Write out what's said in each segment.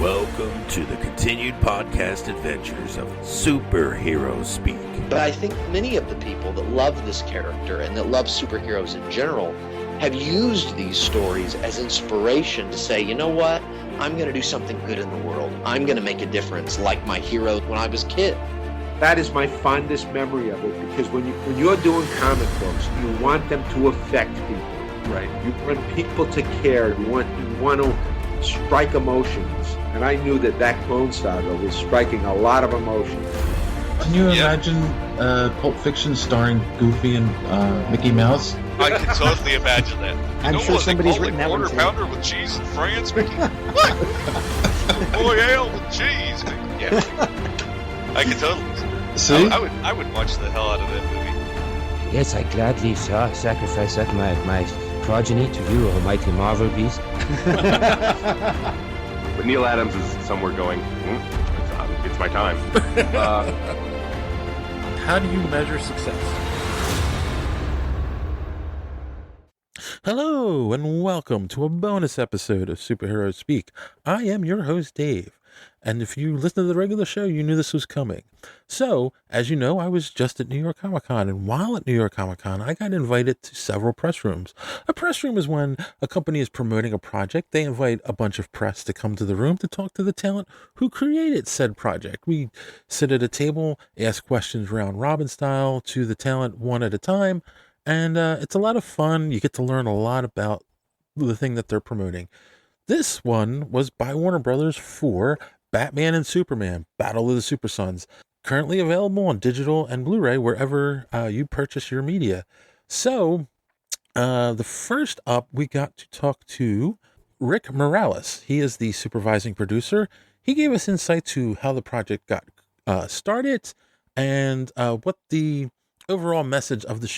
Welcome to the continued podcast adventures of Superhero Speak. But I think many of the people that love this character and that love superheroes in general have used these stories as inspiration to say, you know what, I'm going to do something good in the world. I'm going to make a difference like my hero when I was a kid. That is my fondest memory of it, because when you're doing comic books, you want them to affect people, right? You want people to care. You want to strike emotions, and I knew that Clone Saga was striking a lot of emotions. Can you imagine Pulp Fiction starring Goofy and Mickey Mouse? I can totally imagine that. I'm sure somebody's written that one too. Quarter pounder with cheese in France, Mickey? What? Boy, ale with cheese, Mickey. Yeah. I can totally. See? I would watch the hell out of that movie. Yes, I gladly sacrifice that my progeny to you, almighty Marvel beast. But Neil Adams is somewhere going, it's my time. How do you measure success? Hello, and welcome to a bonus episode of Superhero Speak. I am your host, Dave. And if you listen to the regular show, you knew this was coming. So, as you know, I was just at New York Comic Con, and while at New York Comic Con, I got invited to several press rooms. A press room is when a company is promoting a project. They invite a bunch of press to come to the room to talk to the talent who created said project. We sit at a table, ask questions round robin style to the talent one at a time, and it's a lot of fun. You get to learn a lot about the thing that they're promoting. This one was by Warner Brothers for Batman and Superman, Battle of the Super Sons, currently available on digital and Blu-ray wherever you purchase your media. So, the first up, we got to talk to Rick Morales. He is the supervising producer. He gave us insight to how the project got started and what the overall message of the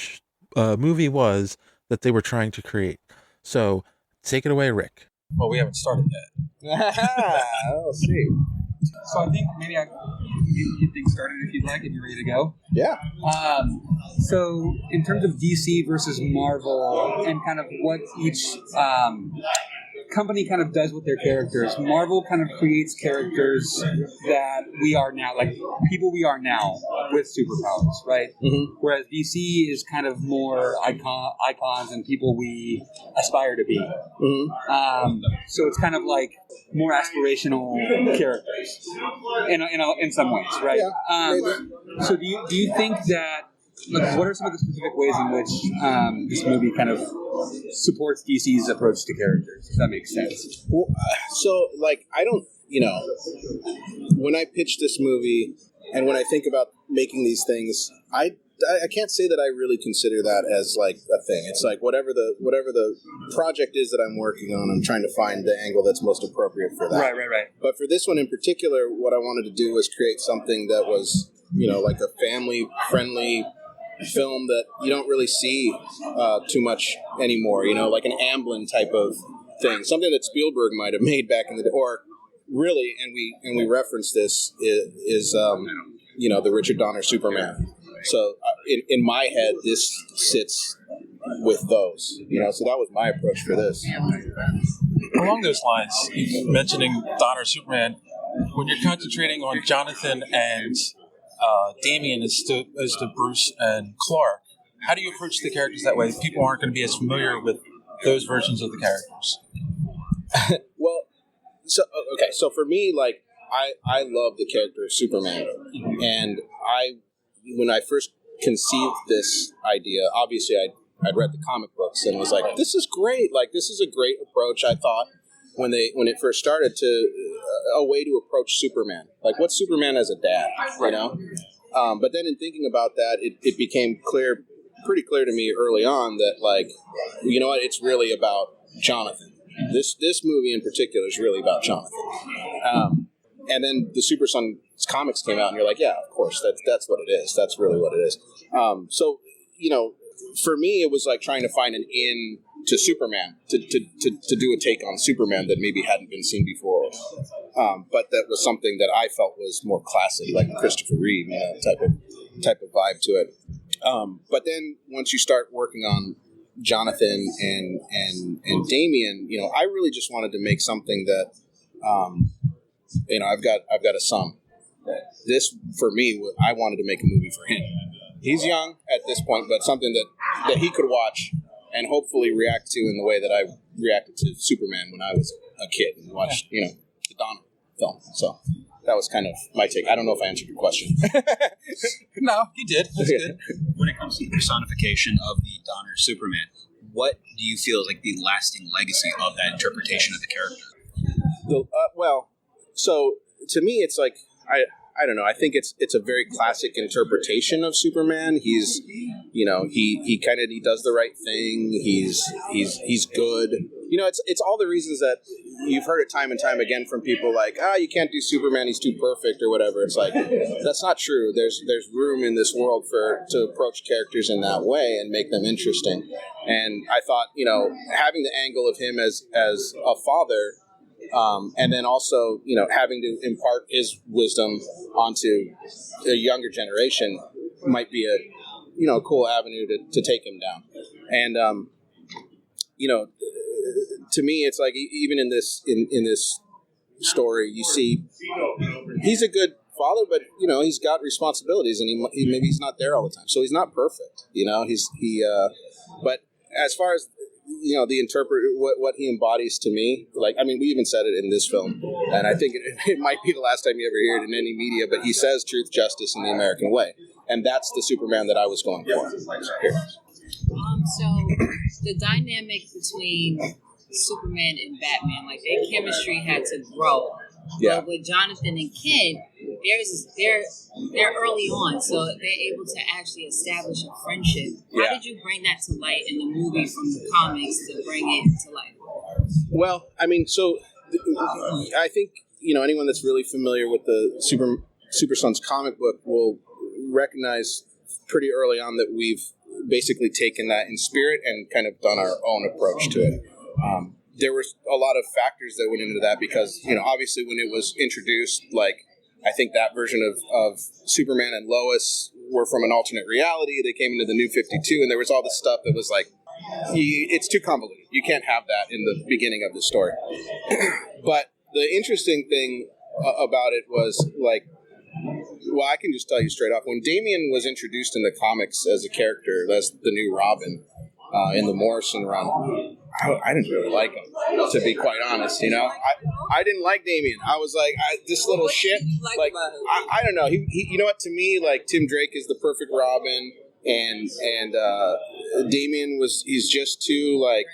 movie was that they were trying to create. So, take it away, Rick. Well, we haven't started yet. We'll see. So I think maybe I can get things started if you'd like, if you're ready to go. Yeah. So in terms of DC versus Marvel and kind of what each company kind of does with their characters, Marvel kind of creates characters that we are now, like people we are now with superpowers, right? Mm-hmm. Whereas DC is kind of more icons and people we aspire to be. Mm-hmm. So it's kind of like more aspirational characters in some ways, right? Yeah, so do you think that, like, what are some of the specific ways in which this movie kind of supports DC's approach to characters? If that makes sense. Well, so, like, I don't, when I pitch this movie and when I think about making these things, I can't say that I really consider that as, like, a thing. It's like whatever the project is that I'm working on, I'm trying to find the angle that's most appropriate for that. Right. But for this one in particular, what I wanted to do was create something that was, like a family-friendly film that you don't really see too much anymore, like an Amblin type of thing, something that Spielberg might have made back in the day, or really, and we reference this is the Richard Donner Superman. So in my head, this sits with those, so that was my approach for this. Along those lines, mentioning Donner Superman, when you're concentrating on Jonathan and Damian as to Bruce and Clark, how do you approach the characters that way? People aren't going to be as familiar with those versions of the characters. Well, so for me, like, I love the character of Superman, and when I first conceived this idea, obviously I'd read the comic books and was like, this is great, like, this is a great approach. I thought when it first started a way to approach Superman, like, what's Superman as a dad, but then in thinking about that, it became pretty clear to me early on that, like, you know what, it's really about Jonathan. This movie in particular is really about Jonathan. And then the Super Sons comics came out, and you're like, yeah, of course, that's what it is. That's really what it is. So, for me, it was like trying to find an in to Superman, to do a take on Superman that maybe hadn't been seen before. But that was something that I felt was more classic, like Christopher Reeve, type of vibe to it. But then once you start working on Jonathan and Damian, I really just wanted to make something that You know, I've got a son. This, for me, I wanted to make a movie for him. He's young at this point, but something that he could watch and hopefully react to in the way that I reacted to Superman when I was a kid and watched, you know, the Donner film. So that was kind of my take. I don't know if I answered your question. No, you did. That's good. When it comes to the personification of the Donner Superman, what do you feel is like the lasting legacy of that interpretation of the character? Well, so to me, it's like I don't know. I think it's a very classic interpretation of Superman. He's, you know, he does the right thing. He's good. You know, it's all the reasons that you've heard it time and time again from people like, you can't do Superman. He's too perfect or whatever. It's like, that's not true. There's room in this world to approach characters in that way and make them interesting. And I thought, you know, having the angle of him as a father. And then also, you know, having to impart his wisdom onto a younger generation might be a, you know, cool avenue to take him down. And, you know, to me, it's like even in this story, you see he's a good father, but, you know, he's got responsibilities and he maybe he's not there all the time. So he's not perfect, you know, but as far as, you know, what he embodies to me, like, I mean, we even said it in this film, and I think it might be the last time you ever hear it in any media, but he says truth, justice, and the American way, and that's the Superman that I was going for. So the dynamic between Superman and Batman, like their chemistry had to grow. Yeah. But with Jonathan and Kent, they're early on, so they're able to actually establish a friendship. How did you bring that to light in the movie from the comics to bring it to light? Well, I mean, so I think, you know, anyone that's really familiar with the Super Sons comic book will recognize pretty early on that we've basically taken that in spirit and kind of done our own approach to it. There were a lot of factors that went into that because, you know, obviously when it was introduced, like, I think that version of Superman and Lois were from an alternate reality. They came into the New 52, and there was all this stuff that was like, it's too convoluted. You can't have that in the beginning of the story. But the interesting thing about it was, like, well, I can just tell you straight off, when Damian was introduced in the comics as a character, as the new Robin in the Morrison run, I didn't really like him, to be quite honest. You know, I didn't like Damian. I was like, this little shit. Like, I don't know. He, you know what? To me, like, Tim Drake is the perfect Robin, and Damian he's just too, like,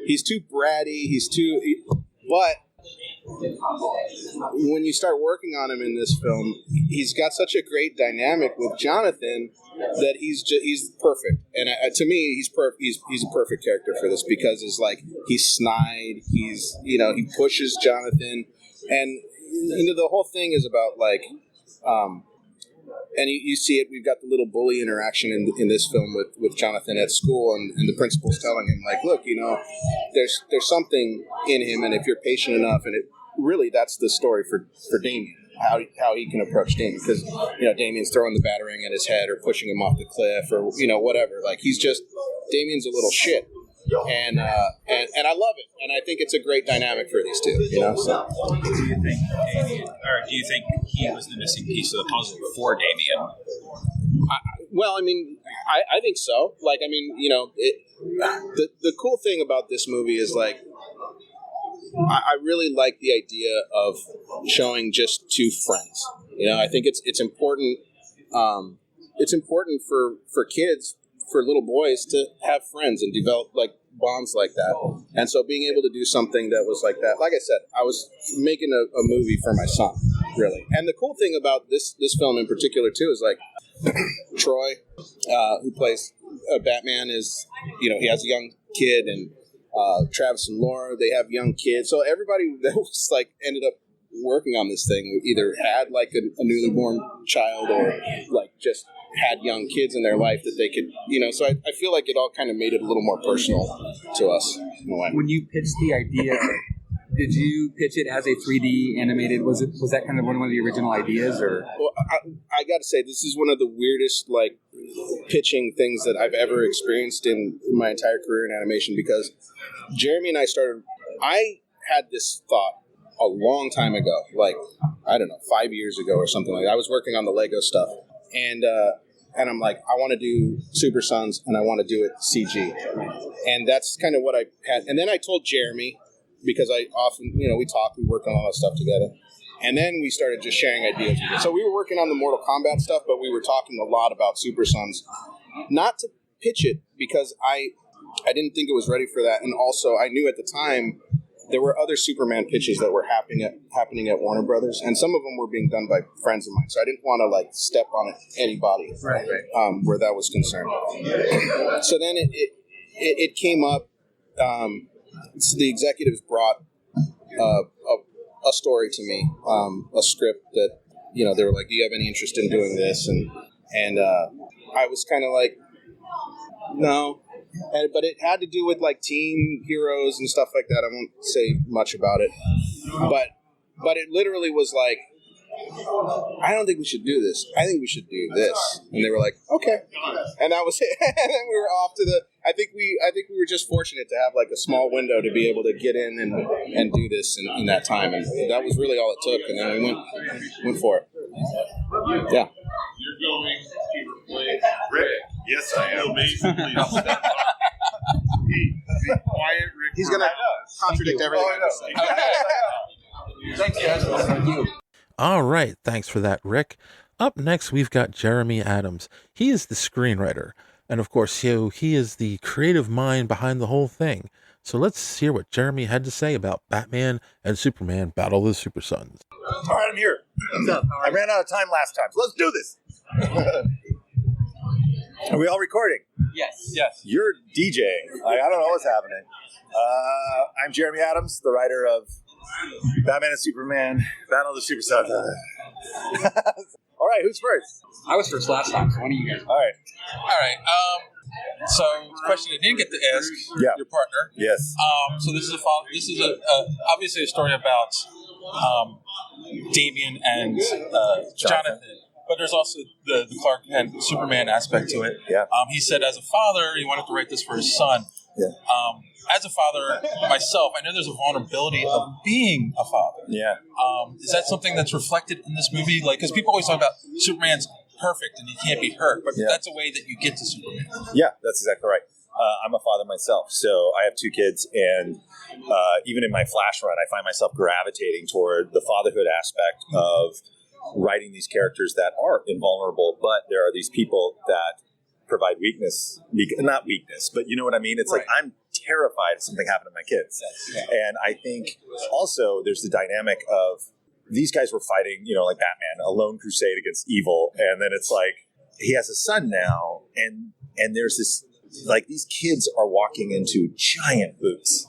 he's too bratty. But when you start working on him in this film, he's got such a great dynamic with Jonathan that he's perfect. And to me, he's a perfect character for this because it's like he's snide. He's, you know, he pushes Jonathan, and you know the whole thing is about like, and you see it. We've got the little bully interaction in this film with Jonathan at school, and the principal's telling him like, look, you know, there's something in him, and if you're patient enough, and it really that's the story for Damian. How he can approach Damian, because, you know, Damian's throwing the batarang at his head or pushing him off the cliff or, you know, whatever. Like, Damian's a little shit, and I love it, and I think it's a great dynamic for these two. You know, so. Do you think he was the missing piece of the puzzle for Damian? Well, I mean, I think so. Like, I mean, you know, the cool thing about this movie is like, I really like the idea of showing just two friends. You know, I think it's important. It's important for kids, for little boys, to have friends and develop like bonds like that. And so being able to do something that was like that, like I said, I was making a movie for my son, really. And the cool thing about this film in particular too is like Troy, who plays Batman, is, you know, he has a young kid, and Travis and Laura, they have young kids. So everybody that was like ended up working on this thing either had like a newly born child or like just had young kids in their life that they could, you know, so I feel like it all kind of made it a little more personal to us. When you pitched the idea, did you pitch it as a 3D animated? Was that kind of one of the original ideas, or? Well, I got to say, this is one of the weirdest like pitching things that I've ever experienced in my entire career in animation, because Jeremy and I had this thought a long time ago, like, I don't know, 5 years ago or something like that. I was working on the Lego stuff, and I'm like, I want to do Super Sons, and I want to do it CG. And that's kind of what I had. And then I told Jeremy, because I often, we talk, we work on all that stuff together. And then we started just sharing ideas. So we were working on the Mortal Kombat stuff, but we were talking a lot about Super Sons. Not to pitch it, because I didn't think it was ready for that. And also, I knew at the time there were other Superman pitches that were happening at Warner Brothers, and some of them were being done by friends of mine. So I didn't want to step on anybody where that was concerned. So then it came up. So the executives brought a story to me, a script that they were like, "Do you have any interest in doing this?" And I was kind of like, "No." But it had to do with teen heroes and stuff like that. I won't say much about it, but it literally was like, I don't think we should do this. I think we should do this. And they were like, okay, and that was it. And then we were off to the. I think we were just fortunate to have a small window to be able to get in and do this in that time, and that was really all it took. And then we went for it. Yeah. You're going to replace Rick. Yes, I am. Basically, be quiet, Rick. He's going to contradict everything I say. Thanks, guys. Thank you. All right, thanks for that, Rick. Up next, we've got Jeremy Adams. He is the screenwriter, and of course, he is the creative mind behind the whole thing. So let's hear what Jeremy had to say about Batman and Superman Battle of the Super Sons. All right, I'm here. What's up? I ran out of time last time, so let's do this. Are we all recording? Yes. You're DJing. I don't know what's happening. I'm Jeremy Adams, the writer of Batman and Superman Battle of the Super Sons. All right, who's first? I was first last time, so one of you guys. All right. So, question I didn't get to ask your partner. Yes. So this is obviously a story about Damian and Jonathan, but there's also the Clark Kent Superman aspect to it. Yeah. He said as a father, he wanted to write this for his son. Yeah. As a father myself, I know there's a vulnerability of being a father. Yeah. Is that something that's reflected in this movie? Because people always talk about Superman's perfect and he can't be hurt, but that's a way that you get to Superman. Yeah, that's exactly right. I'm a father myself, so I have 2 kids, and even in my Flash run, I find myself gravitating toward the fatherhood aspect of writing these characters that are invulnerable, but there are these people that provide weakness, not weakness, but you know what I mean? It's like, I'm terrified if something happened to my kids. And I think also there's the dynamic of these guys were fighting, like Batman, a lone crusade against evil. And then it's like, he has a son now, and there's this, these kids are walking into giant boots,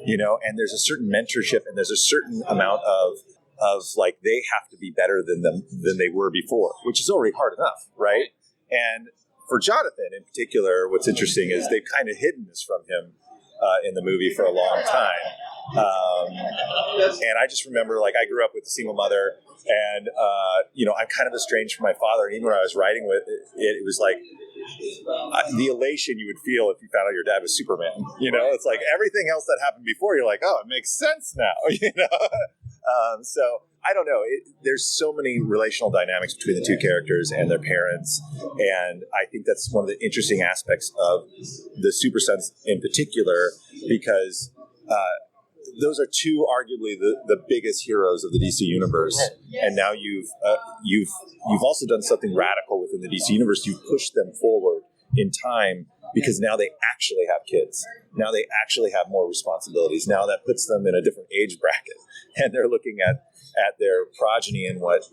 and there's a certain mentorship, and there's a certain amount of they have to be better than they were before, which is already hard enough, right? And for Jonathan in particular, what's interesting is they've kind of hidden this from him in the movie for a long time. And I just remember, I grew up with a single mother, and, I'm kind of estranged from my father. And even when I was writing with it was like the elation you would feel if you found out your dad was Superman. It's like everything else that happened before, you're like, oh, it makes sense now, So I don't know. There's so many relational dynamics between the 2 characters and their parents, and I think that's one of the interesting aspects of the Super Sons in particular, because those are 2 arguably the biggest heroes of the DC universe, and now you've also done something radical within the DC universe. You've pushed them forward in time because now they actually have kids. Now they actually have more responsibilities. Now that puts them in a different age bracket, and they're looking at their progeny and what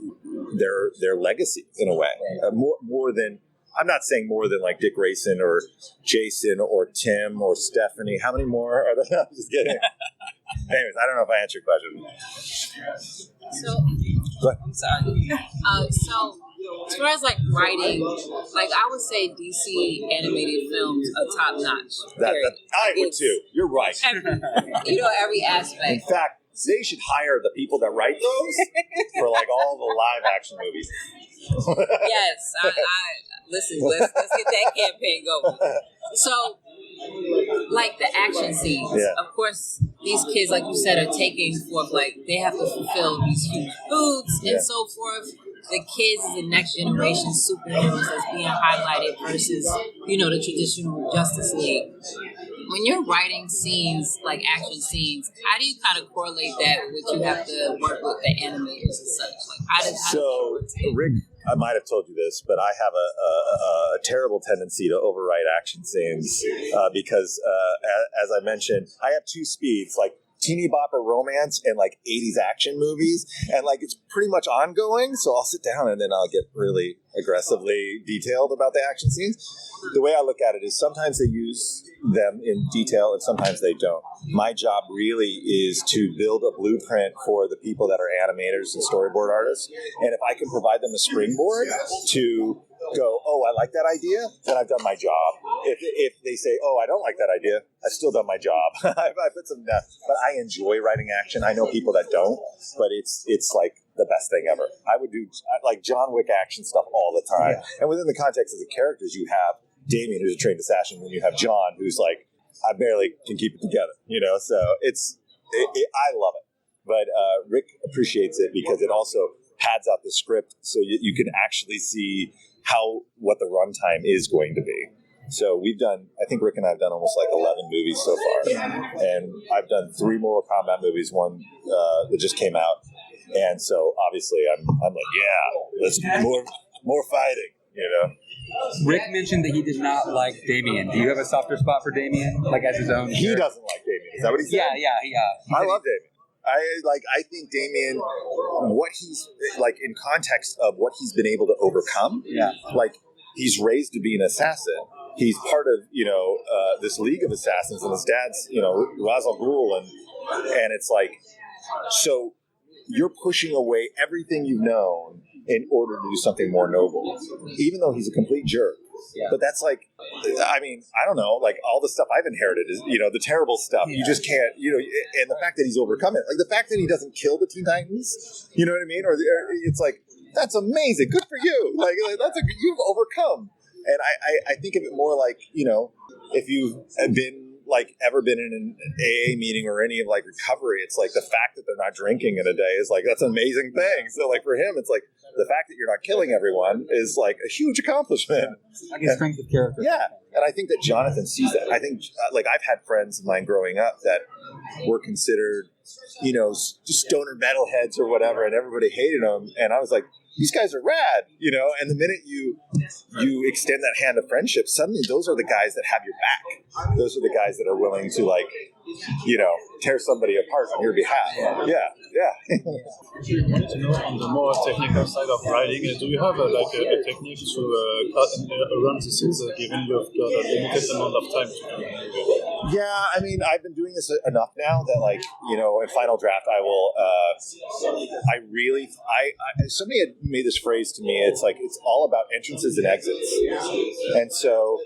their legacy in a way. More than, I'm not saying more than Dick Grayson or Jason or Tim or Stephanie. How many more are there? I'm just kidding. Anyways, I don't know if I answered your question. So, I'm sorry. So, as far as writing, I would say DC animated films are top notch. I would too. You're right. Every aspect. In fact, they should hire the people that write those for all the live action movies. Yes, I listen. Let's get that campaign going. So, the action scenes, of course, these kids, like you said, are taking forth, like, they have to fulfill these huge boots and so forth. The kids is the next generation superheroes that's being highlighted versus, you know, the traditional Justice League. When you're writing scenes, like action scenes, how do you kind of correlate that with what you have to work with the animators and such? Like, how does Rick, I might have told you this, but I have a terrible tendency to overwrite action scenes because, as I mentioned, I have two speeds, like teeny bopper romance and like 80s action movies, and like it's pretty much ongoing, so I'll sit down and then I'll get really aggressively detailed about the action scenes. The way I look at it is sometimes they use them in detail and sometimes they don't. My job really is to build a blueprint for the people that are animators and storyboard artists, and if I can provide them a springboard to go, oh, I like that idea, then I've done my job. If they say, oh, I don't like that idea, I've still done my job. I put some, but I enjoy writing action. I know people that don't, but it's like the best thing ever. I would do like John Wick action stuff all the time. Yeah. And within the context of the characters, you have Damian, who's a trained assassin, and you have John, who's like, I barely can keep it together, you know? So I love it. But Rick appreciates it because it also pads out the script so you can actually see what the runtime is going to be. So I think Rick and I have done almost like 11 movies so far. And I've done 3 Mortal Kombat movies, one that just came out. And so obviously I'm like, yeah, let's more fighting, you know? Rick mentioned that he did not like Damian. Do you have a softer spot for Damian, like as his own? He doesn't like Damian. Is that what he said? Yeah. I love Damian. I think Damian, what he's like in context of what he's been able to overcome. Yeah. Like he's raised to be an assassin. He's part of this league of assassins, and his dad's Ra's al Ghul, and it's like, so you're pushing away everything you've known in order to do something more noble, even though he's a complete jerk. Yeah. But that's like, I mean, I don't know, like all the stuff I've inherited is, the terrible stuff. Yeah. You just can't, and the fact that he's overcome it, like the fact that he doesn't kill the Teen Titans, you know what I mean? Or it's like, that's amazing. Good for you. Like you've overcome. And I think of it more like, if you've ever been in an AA meeting or any of like recovery, it's like the fact that they're not drinking in a day is like, that's an amazing thing. So like for him, it's like the fact that you're not killing everyone is like a huge accomplishment. I can strength of character. Yeah. And I think that Jonathan sees that. I think like I've had friends of mine growing up that were considered, stoner metalheads or whatever, and everybody hated them. And I was like, these guys are rad, and the minute you extend that hand of friendship, suddenly those are the guys that have your back. Those are the guys that are willing to tear somebody apart on your behalf. Yeah. I wanted to know on the more technical side of writing, do you have a technique to cut around the scenes, given you've got a limited amount of time to do it? Yeah, I mean, I've been doing this enough now that, in Final Draft, I will, somebody had made this phrase to me, it's like, it's all about entrances and exits. And so,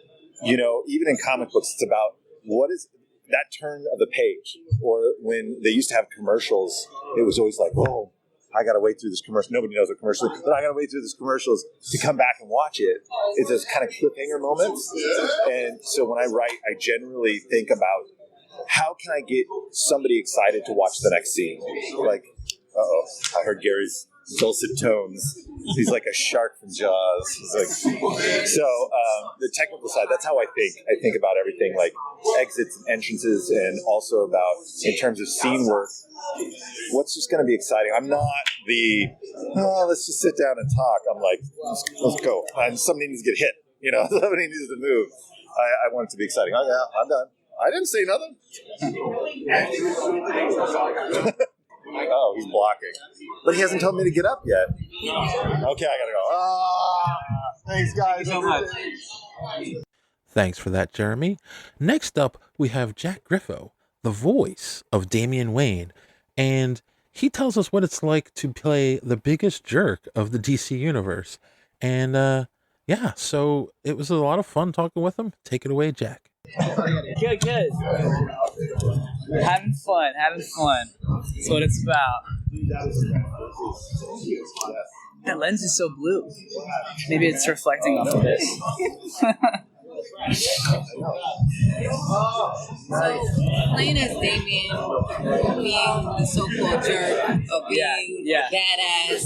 even in comic books, it's about what is that turn of the page. Or when they used to have commercials, it was always like, oh, I got to wait through this commercial. Nobody knows what commercial is, but I got to wait through this commercials to come back and watch it. It's those kind of cliffhanger moments. And so when I write, I generally think about how can I get somebody excited to watch the next scene? Like, I heard Gary's dulcet tones. He's like a shark from Jaws. He's like, so the technical side, that's how I think. I think about everything like exits and entrances, and also about, in terms of scene work, what's just going to be exciting. I'm not let's just sit down and talk. I'm like, let's go. And somebody needs to get hit. Somebody needs to move. I want it to be exciting. Oh, yeah, I'm done. I didn't say nothing. Oh, he's blocking. But he hasn't told me to get up yet. Okay, I gotta go. Thanks, guys. Thank you so much. Thanks for that, Jeremy. Next up, we have Jack Griffo, the voice of Damian Wayne. And he tells us what it's like to play the biggest jerk of the DC universe. And so it was a lot of fun talking with him. Take it away, Jack. Good. Having fun. That's what it's about. That lens is so blue. Maybe it's reflecting off of this. Playing as Damian, being the so-called jerk, or being badass,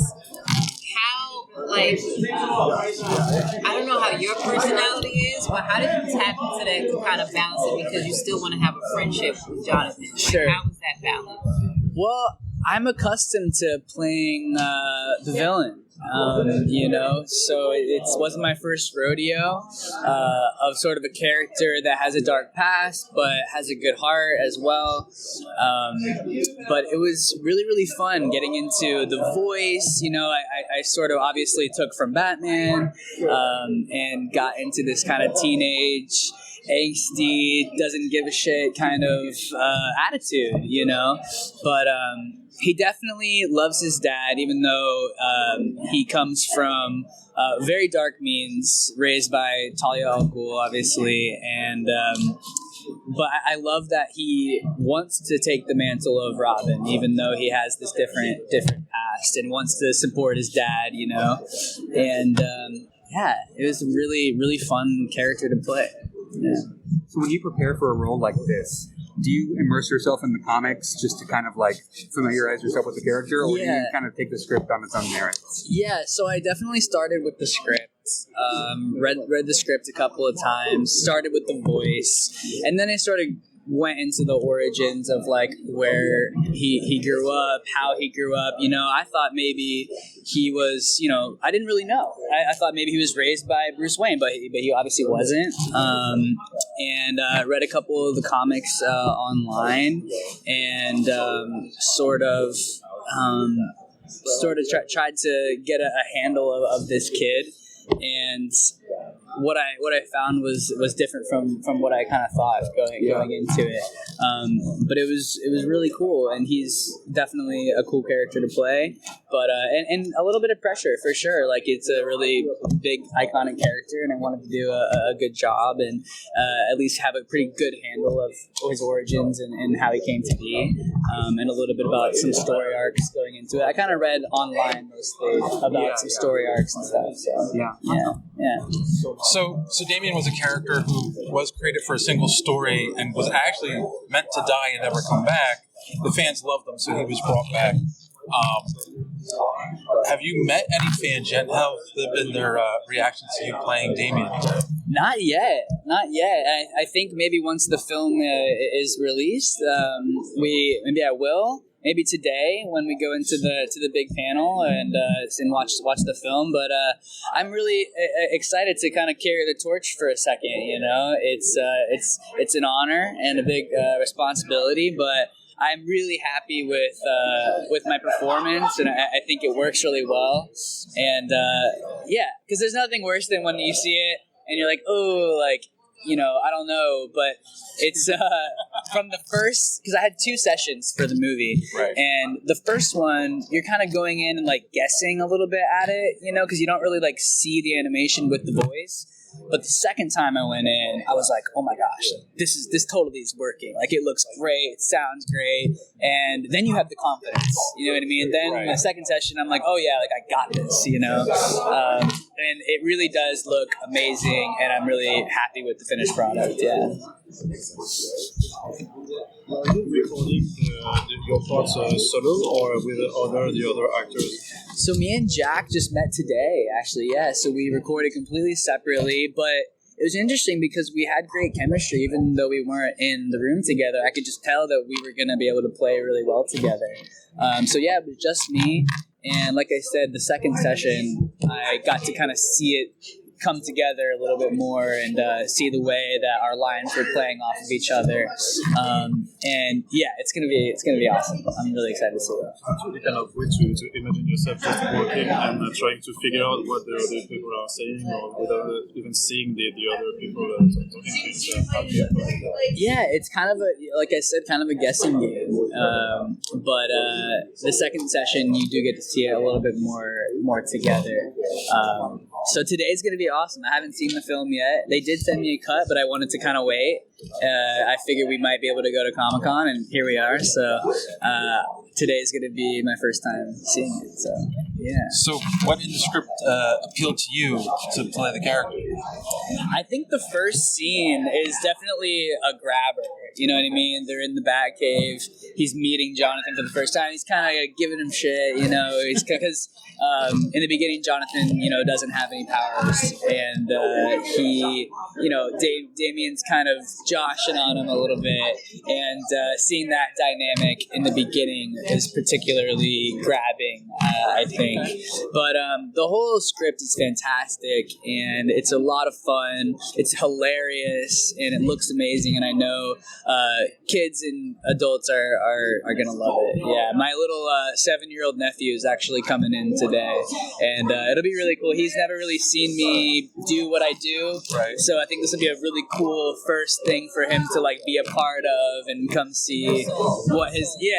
how, like, I don't know how your personality is, but how did you tap into that to kind of balance it, because you still want to have a friendship with Jonathan? Like, Sure. how was that balance? Well, I'm accustomed to playing the villain. So it wasn't my first rodeo of sort of a character that has a dark past but has a good heart as well. But it was really, really fun getting into the voice. I sort of obviously took from Batman and got into this kind of teenage, angsty, doesn't give a shit kind of attitude, But he definitely loves his dad, even though he comes from very dark means, raised by Talia al Ghul, obviously, and but I love that he wants to take the mantle of Robin, even though he has this different past, and wants to support his dad, and it was a really, really fun character to play. Yeah. So when you prepare for a role like this, do you immerse yourself in the comics just to kind of like familiarize yourself with the character, or do you kind of take the script on its own merits? Yeah, so I definitely started with the script. Read the script a couple of times, started with the voice, and then I sort of went into the origins of like where he grew up, how he grew up. I thought maybe he was, I didn't really know. I thought maybe he was raised by Bruce Wayne, but he obviously wasn't. And read a couple of the comics online, and tried to get a handle of this kid. And what I found was different from what I kind of thought going into it. But it was really cool, and he's definitely a cool character to play. But and a little bit of pressure for sure. Like, it's a really big iconic character, and I wanted to do a good job and at least have a pretty good handle of his origins and how he came to be, and a little bit about some story arcs going into it. I kind of read online mostly about some story arcs and stuff. So yeah. So Damian was a character who was created for a single story and was actually meant to die and never come back. The fans loved him, so he was brought back. Have you met any fans yet? How have been their reactions to you playing Damian? Not yet. I think maybe once the film is released, maybe I will. Maybe today when we go into the big panel and watch the film. But I'm really excited to kind of carry the torch for a second. It's an honor and a big responsibility, but I'm really happy with my performance, and I think it works really well. And because there's nothing worse than when you see it and you're like, oh, like, I don't know, but it's from the first, because I had 2 sessions for the movie, right? And the first one, you're kind of going in and like guessing a little bit at it, because you don't really like see the animation with the voice. But the second time I went in, I was like, oh my gosh, this totally is working. Like, it looks great, it sounds great, and then you have the confidence, you know what I mean? And then the second session, I'm like, oh yeah, like, I got this, and it really does look amazing, and I'm really happy with the finished product. Yeah. Are you recording your parts solo or with the other actors? So me and Jack just met today, actually. Yeah, so we recorded completely separately, but it was interesting because we had great chemistry, even though we weren't in the room together. I could just tell that we were going to be able to play really well together. So yeah, it was just me. And like I said, the second session, I got to kind of see it come together a little bit more and see the way that our lines were playing off of each other. And yeah, it's gonna be awesome. I'm really excited to see it. It's really kind of way to imagine yourself just working and trying to figure out what the other people are saying, or without even seeing the other people talking to each other. Yeah, it's kind of like I said, kind of a guessing game. But the second session, you do get to see it a little bit more together. So today's going to be awesome. I haven't seen the film yet. They did send me a cut, but I wanted to kind of wait. I figured we might be able to go to Comic-Con, and here we are. So today is going to be my first time seeing it. So, yeah. So, what in the script appealed to you to play the character? I think the first scene is definitely a grabber. You know what I mean? They're in the Batcave. He's meeting Jonathan for the first time. He's kind of giving him shit, you know. He's because in the beginning, Jonathan, you know, doesn't have any powers, and he, you know, Damian's kind of joshing on him a little bit, and seeing that dynamic in the beginning is particularly grabbing, I think. But the whole script is fantastic, and it's a lot of fun. It's hilarious, and it looks amazing, and I know kids and adults are gonna love it. Yeah, my little 7-year-old nephew is actually coming in today, and it'll be really cool. He's never really seen me do what I do, right? So I think this will be a really cool first thing for him to like be a part of and come see what his he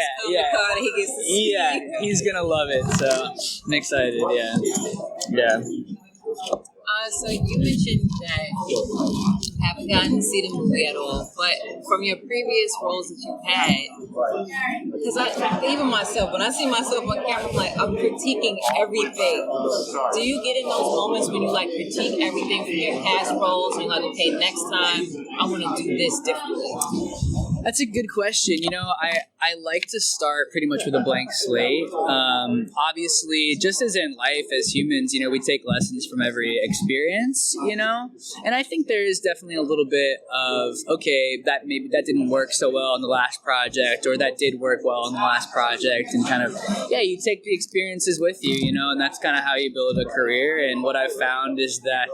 gets to see. Yeah, he's gonna love it. So I'm excited. Yeah. So you mentioned that you haven't gotten to see the movie at all, but from your previous roles that you've had, because even myself, when I see myself on camera, I'm critiquing everything. Do you get in those moments when you like critique everything from your past roles and you're like, okay, next time I'm going to do this differently? That's a good question. You know, I like to start pretty much with a blank slate. Obviously, just as in life, as humans, you know, we take lessons from every experience, you know? And I think there is definitely a little bit of, okay, that maybe that didn't work so well on the last project, or that did work well on the last project, and kind of, you take the experiences with you, you know, and that's kind of how you build a career. And what I've found is that,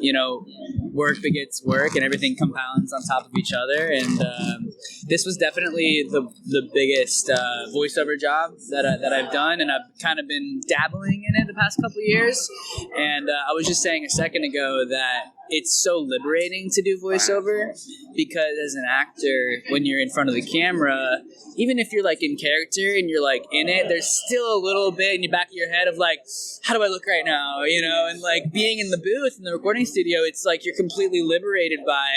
you know, work begets work, and everything compounds on top of each other. And this was definitely the biggest voiceover job that I've done, and I've kind of been dabbling in it the past couple of years. And I was just saying a second ago that it's so liberating to do voiceover, because as an actor, when you're in front of the camera, even if you're like in character and you're like in it, there's still a little bit in the back of your head of like, how do I look right now? You know, and like being in the booth in the recording studio, it's like you're completely liberated by,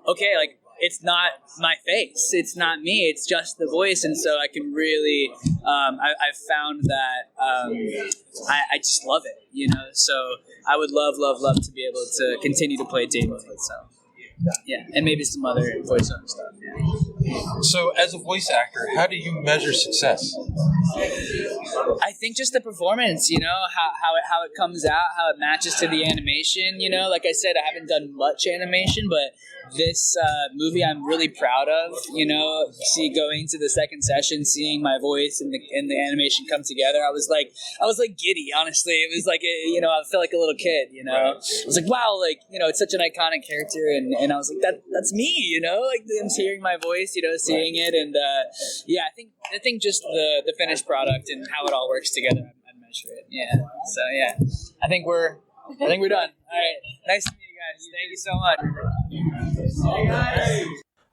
okay, like it's not my face, it's not me, it's just the voice. And so I can really, I've found that I just love it, you know. So I would love to be able to continue to play Damian. So yeah, and maybe some other voiceover stuff. Yeah. So as a voice actor, how do you measure success? I think just the performance, you know, how it comes out, how it matches to the animation. You know, like I said, I haven't done much animation, but this movie I'm really proud of. You know, going to the second session, seeing my voice and the animation come together, I was like giddy. Honestly, it was like you know, I felt like a little kid. You know, I was like, wow, like, you know, it's such an iconic character, and I was like, that's me. You know, like I'm hearing my voice, you know, seeing it, and I think just the finished product and how it all works together, I'd measure it. Yeah. So yeah, I think we're done. All right. Nice to meet you guys. Thank you so much.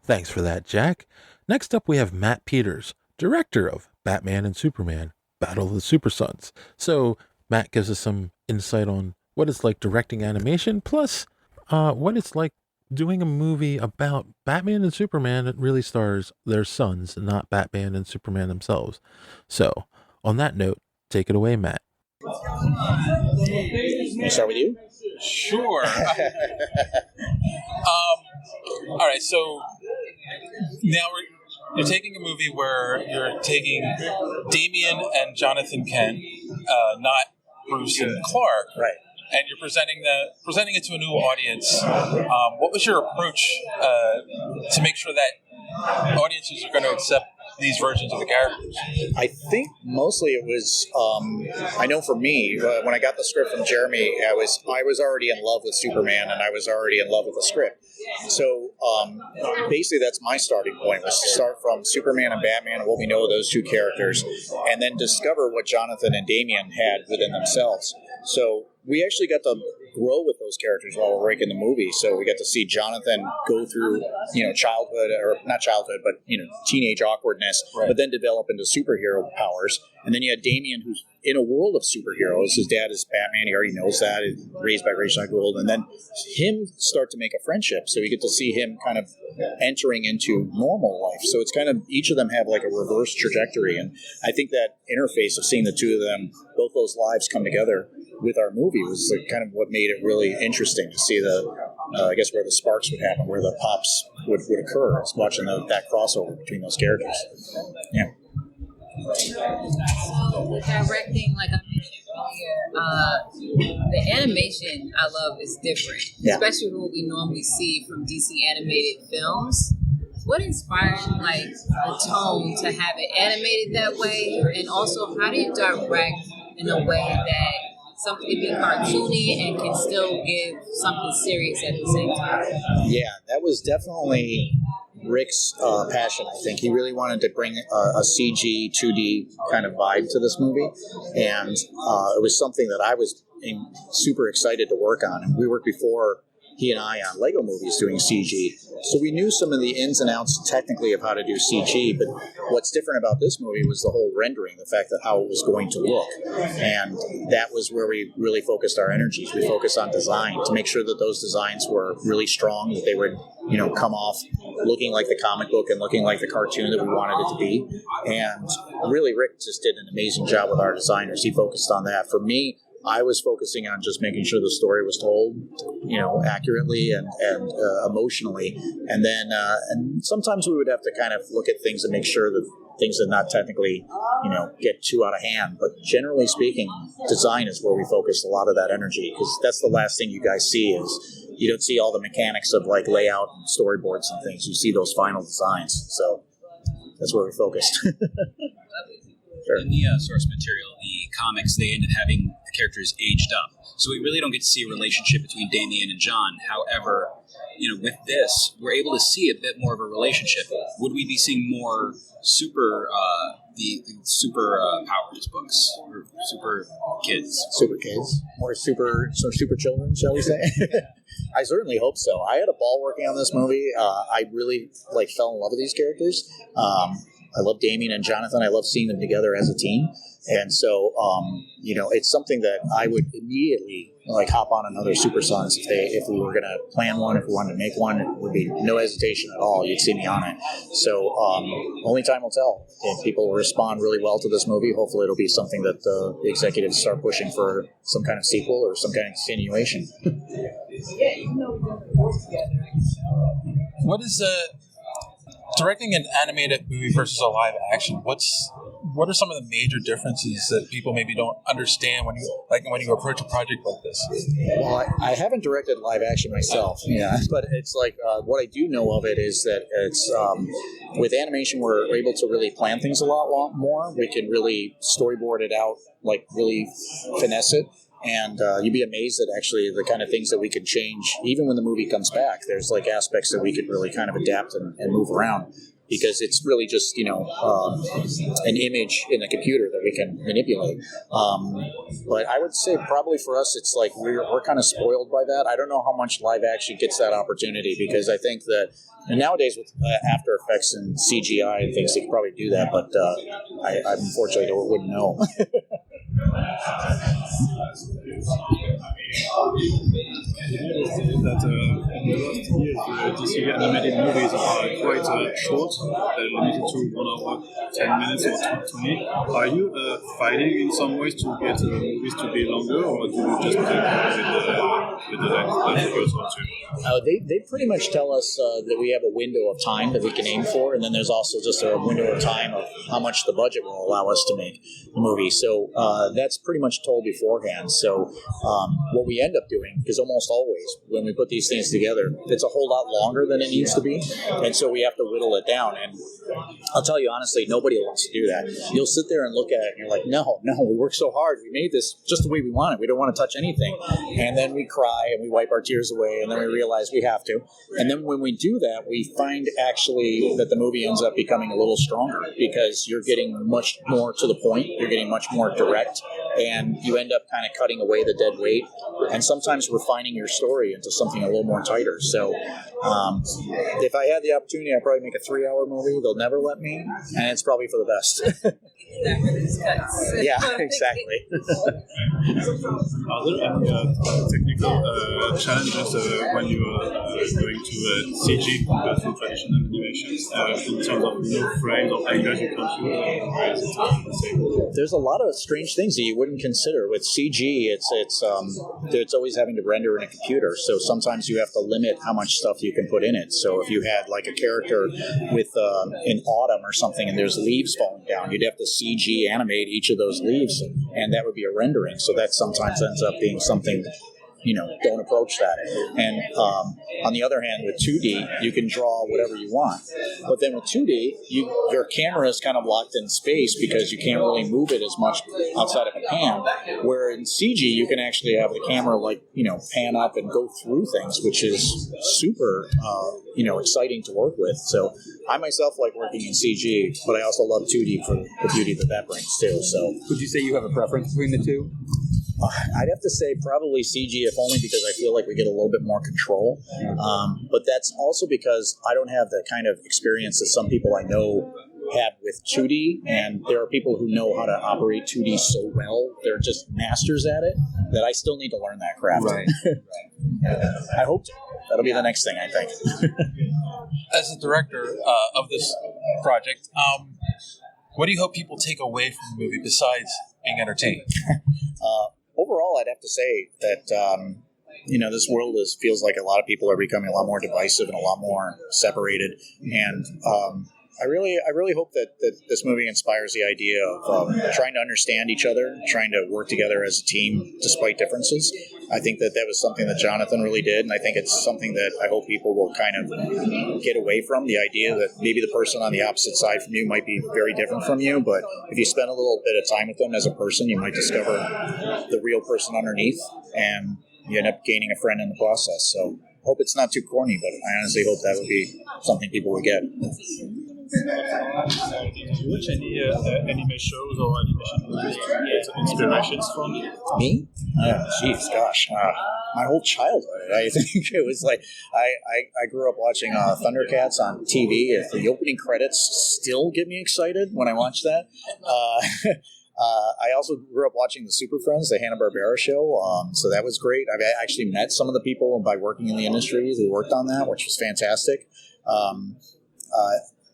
Thanks for that, Jack. Next up, we have Matt Peters, director of Batman and Superman, Battle of the Super Sons. So Matt gives us some insight on what it's like directing animation, plus what it's like doing a movie about Batman and Superman that really stars their sons, not Batman and Superman themselves. So, on that note, take it away, Matt. Can I start with you? Sure. All right, so now you're taking a movie where you're taking Damian and Jonathan Kent, not Bruce and Clark. Right. And you're presenting it to a new audience. What was your approach to make sure that audiences are going to accept these versions of the characters? I think mostly it was, I know for me, when I got the script from Jeremy, I was already in love with Superman, and I was already in love with the script. So basically that's my starting point, was to start from Superman and Batman and what we know of those two characters, and then discover what Jonathan and Damian had within themselves. So we actually got to grow with those characters while we're making the movie. So we got to see Jonathan go through, childhood, or not childhood, but, teenage awkwardness, but then develop into superhero powers. And then you had Damian, who's in a world of superheroes. His dad is Batman. He already knows that. He's raised by Ra's al Ghul. And then him start to make a friendship. So you get to see him kind of entering into normal life. So it's kind of, each of them have like a reverse trajectory. And I think that interface of seeing the two of them, both those lives come together with our movie was like kind of what made it really interesting to see I guess where the sparks would happen, where the pops would occur. It's watching that crossover between those characters. Yeah. So with directing, like I mentioned earlier, the animation I love is different, especially what we normally see from DC animated films. What inspired the tone to have it animated that way, and also how do you direct in a way that something can be cartoony and can still give something serious at the same time? Yeah, that was definitely Rick's passion, I think. He really wanted to bring a CG, 2D kind of vibe to this movie, and it was something that I was super excited to work on. And we worked before he and I on Lego movies doing CG, so we knew some of the ins and outs technically of how to do CG, but what's different about this movie was the whole rendering, the fact that how it was going to look, and that was where we really focused our energies. We focused on design to make sure that those designs were really strong, that they would come off looking like the comic book and looking like the cartoon that we wanted it to be. And really, Rick just did an amazing job with our designers. He focused on that. For me, I was focusing on just making sure the story was told, accurately and emotionally. And then, and sometimes we would have to kind of look at things and make sure that things did not technically, get too out of hand. But generally speaking, design is where we focus a lot of that energy, because that's the last thing you guys see is you don't see all the mechanics of like layout and storyboards and things. You see those final designs. So that's where we focused. In the source material, the comics, they ended having the characters aged up. So we really don't get to see a relationship between Damian and John. However, with this, we're able to see a bit more of a relationship. Would we be seeing more the super powers books or super kids? Super kids? More super children, shall we say? I certainly hope so. I had a ball working on this movie. I really fell in love with these characters. I love Damian and Jonathan. I love seeing them together as a team. And so, it's something that I would immediately hop on another Super Sons if we were going to plan one, if we wanted to make one. It would be no hesitation at all. You'd see me on it. So only time will tell. If people respond really well to this movie, hopefully it'll be something that the executives start pushing for some kind of sequel or some kind of continuation. What is directing an animated movie versus a live action? What are some of the major differences that people maybe don't understand when you approach a project like this? Well, I haven't directed live action myself, but it's what I do know of it is that it's with animation we're able to really plan things a lot more. We can really storyboard it out, really finesse it. And you'd be amazed at actually the kind of things that we could change. Even when the movie comes back, there's aspects that we could really kind of adapt and move around, because it's really just, an image in a computer that we can manipulate. But I would say probably for us, it's we're kind of spoiled by that. I don't know how much live action gets that opportunity, because I think that nowadays with After Effects and CGI and things, they could probably do that, but I unfortunately wouldn't know. That in the last years, DC animated movies are quite short, limited to 1 hour, 10 minutes or 20. Are you fighting in some ways to get movies to be longer, or do you just pick with the length? They pretty much tell us that we have a window of time that we can aim for, and then there's also just a window of time of how much the budget will allow us to make the movie. So that's pretty much told beforehand. So what we end up doing, because almost always when we put these things together, it's a whole lot longer than it needs to be, and so we have to whittle it down. And I'll tell you honestly, nobody wants to do that. You'll sit there and look at it and you're like, no, we worked so hard, we made this just the way we want it, we don't want to touch anything, and then we cry and we wipe our tears away, and then we realize we have to. And then when we do that, we find actually that the movie ends up becoming a little stronger, because you're getting much more to the point, you're getting much more direct, and you end up kind of cutting away the dead weight and sometimes refining your story into something a little more tighter. So if I had the opportunity, I'd probably make a 3-hour movie. They'll never let me, and it's probably for the best. Yeah, exactly. Are there any technical challenges when you are going to CG compared to traditional animations in terms of frames or angles you can shoot? There's a lot of strange things that you wouldn't consider with CG. It's always having to render in a computer, so sometimes you have to limit how much stuff you can put in it. So if you had like a character with in autumn or something, and there's leaves falling down, you'd have to CG animate each of those leaves, and that would be a rendering. So that sometimes ends up being something, don't approach that. And on the other hand, with 2D, you can draw whatever you want. But then with 2D, your camera is kind of locked in space because you can't really move it as much outside of a pan. Where in CG, you can actually have the camera pan up and go through things, which is super, exciting to work with. So I myself like working in CG, but I also love 2D for the beauty that brings too. So would you say you have a preference between the two? I'd have to say probably CG, if only because I feel like we get a little bit more control. But that's also because I don't have the kind of experience that some people I know have with 2D, and there are people who know how to operate 2D so well, they're just masters at it, that I still need to learn that craft. Right. I hope to. That'll be the next thing, I think. As a director of this project, what do you hope people take away from the movie besides being entertained? Overall, I'd have to say that this world feels like a lot of people are becoming a lot more divisive and a lot more separated. And I really hope that this movie inspires the idea of trying to understand each other, trying to work together as a team despite differences. I think that was something that Jonathan really did, and I think it's something that I hope people will kind of get away from, the idea that maybe the person on the opposite side from you might be very different from you, but if you spend a little bit of time with them as a person, you might discover the real person underneath, and you end up gaining a friend in the process. So I hope it's not too corny, but I honestly hope that would be something people would get. Do you watch any anime shows or animation movies to get inspirations from? Me? Gosh. My whole childhood. I think it was like I grew up watching Thundercats on TV. If the opening credits still get me excited when I watch that. I also grew up watching the Super Friends, the Hanna-Barbera show, so that was great. I've actually met some of the people by working in the industry who worked on that, which was fantastic.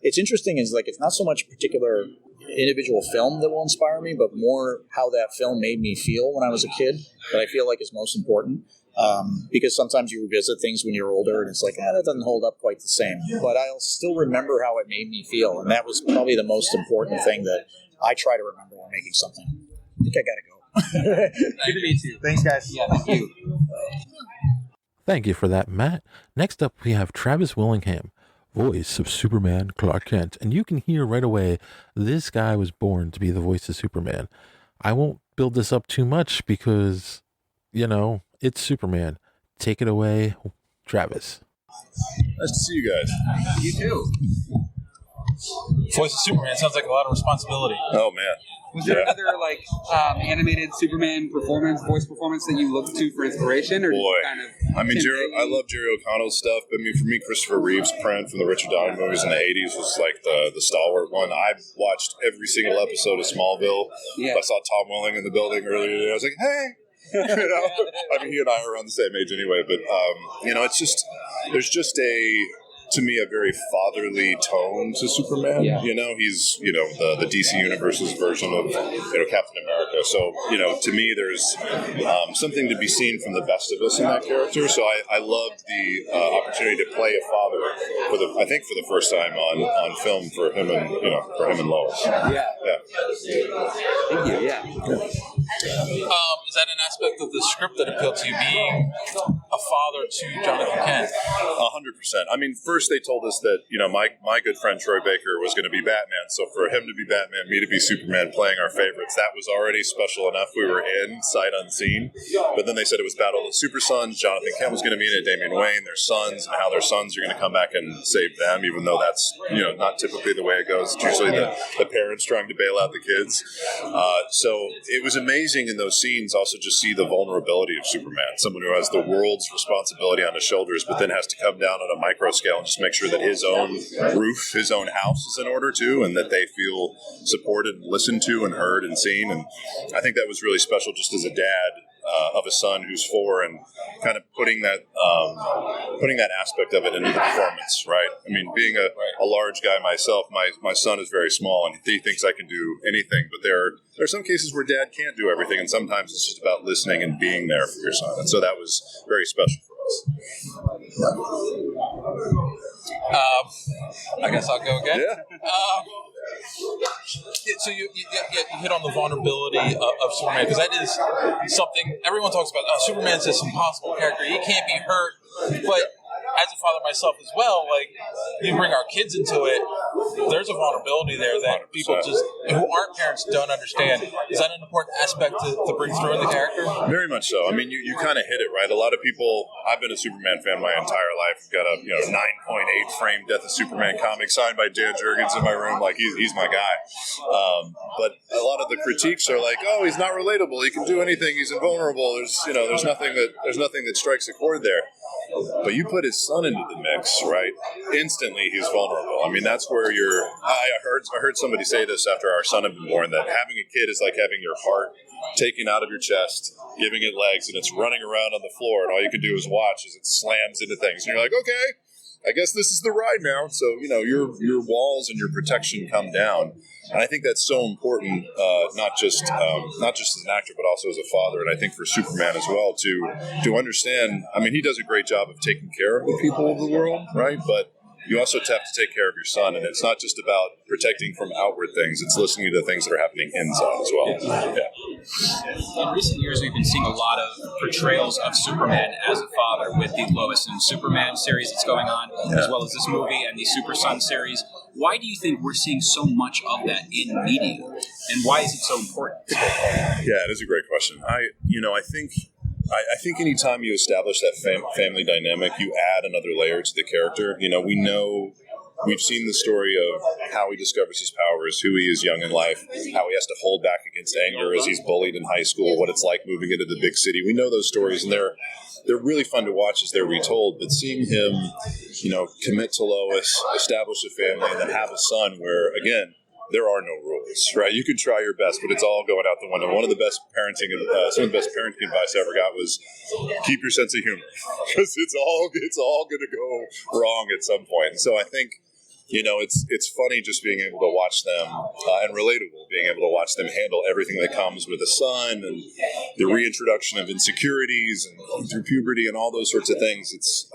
It's interesting is it's not so much a particular individual film that will inspire me, but more how that film made me feel when I was a kid that I feel like is most important. Because sometimes you revisit things when you're older and it's like, that doesn't hold up quite the same. But I'll still remember how it made me feel, and that was probably the most important thing that I try to remember when making something. I think I gotta go. Good to meet you. Thanks, guys. Yeah, thank you. Thank you for that, Matt. Next up, we have Travis Willingham, voice of Superman Clark Kent. And you can hear right away, this guy was born to be the voice of Superman. I won't build this up too much because, it's Superman. Take it away, Travis. Nice to see you guys. You too. Voice of Superman sounds like a lot of responsibility. Oh, man. Was there another animated Superman voice performance that you looked to for inspiration, or Boy, kind of? I love Jerry O'Connell's stuff, but for me, Christopher Reeve's print from the Richard Donner movies in the '80s was like the stalwart one. I watched every single episode of Smallville. Yeah. I saw Tom Welling in the building earlier today. I was like, hey. He and I are around the same age anyway, but there's just to me, a very fatherly tone to Superman. Yeah. He's, the DC Universe's version of, Captain America. So, to me, there's something to be seen from the best of us in that character. So I loved the opportunity to play a father for the first time on film for him and Lois. Yeah. Thank you. Yeah. Is that an aspect of the script that appealed to you, being a father to Jonathan Kent? 100%. I mean, first they told us that, my good friend Troy Baker was going to be Batman. So for him to be Batman, me to be Superman, playing our favorites, that was already special enough. We were in, sight unseen. But then they said it was Battle of the Super Sons. Jonathan Kent was going to be in it, Damian Wayne, their sons, and how their sons are going to come back and save them, even though that's, not typically the way it goes. It's usually the parents trying to bail out the kids. So it was amazing in those scenes also just see the vulnerability of Superman, someone who has the world's responsibility on his shoulders, but then has to come down on a micro scale and just make sure that his own roof, his own house is in order too, and that they feel supported and listened to and heard and seen. And I think that was really special just as a dad of a son who's 4 and kind of putting that aspect of it into the performance, right? I mean, being a large guy myself, my son is very small and he thinks I can do anything, but there are some cases where dad can't do everything, and sometimes it's just about listening and being there for your son. And so that was very special for us. I guess I'll go again. Yeah. So you hit on the vulnerability of Superman, because that is something everyone talks about. Superman's this impossible character; he can't be hurt. But as a father myself as well, like, you bring our kids into it, there's a vulnerability there that 100%. People just who aren't parents don't understand. Is that an important aspect to bring through in the character? Very much so. I mean, you kind of hit it right. A lot of people. I've been a Superman fan my entire life. I've got a 9.8 frame Death of Superman comic signed by Dan Jurgens in my room. Like he's my guy. But a lot of the critiques are like, oh, he's not relatable. He can do anything. He's invulnerable. There's nothing that strikes a chord there. But you put his son into the mix, right? Instantly, he's vulnerable. I mean, that's where I heard somebody say this after our son had been born, that having a kid is like having your heart taken out of your chest, giving it legs, and it's running around on the floor, and all you can do is watch as it slams into things. And you're like, okay, I guess this is the ride now. So, your walls and your protection come down. And I think that's so important, not just as an actor, but also as a father. And I think for Superman as well, to understand, I mean, he does a great job of taking care of the people of the world, right? But you also have to take care of your son. And it's not just about protecting from outward things. It's listening to things that are happening inside as well. Yeah. In recent years, we've been seeing a lot of portrayals of Superman as a father with the Lois and Superman series that's going on, as well as this movie and the Super Son series. Why do you think we're seeing so much of that in media, and why is it so important? Yeah, it is a great question. I think anytime you establish that family dynamic, you add another layer to the character. We've seen the story of how he discovers his powers, who he is young in life, how he has to hold back against anger as he's bullied in high school, what it's like moving into the big city. We know those stories, and they're really fun to watch as they're retold. But seeing him, commit to Lois, establish a family, and then have a son where, again, there are no rules, right? You can try your best, but it's all going out the window. One of the best some of the best parenting advice I ever got was keep your sense of humor, because it's all going to go wrong at some point. And so I think, it's funny just being able to watch them, and relatable, being able to watch them handle everything that comes with a son and the reintroduction of insecurities and through puberty and all those sorts of things. It's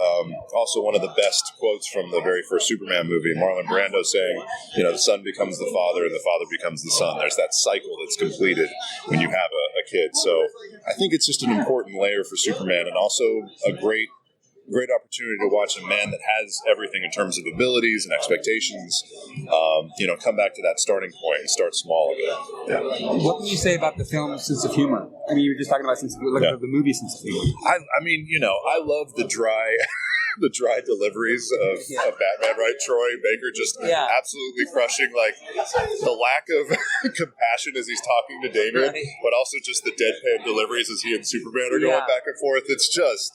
also one of the best quotes from the very first Superman movie, Marlon Brando saying, the son becomes the father and the father becomes the son. There's that cycle that's completed when you have a kid. So I think it's just an important layer for Superman, and also a great opportunity to watch a man that has everything in terms of abilities and expectations, come back to that starting point and start small again. Yeah. What can you say about the film's sense of humor? I mean, you were just talking about the movie sense of humor. I love the dry deliveries of Batman, right? Troy Baker just absolutely crushing, like, the lack of compassion as he's talking to Damian, but also just the deadpan deliveries as he and Superman are going back and forth. It's just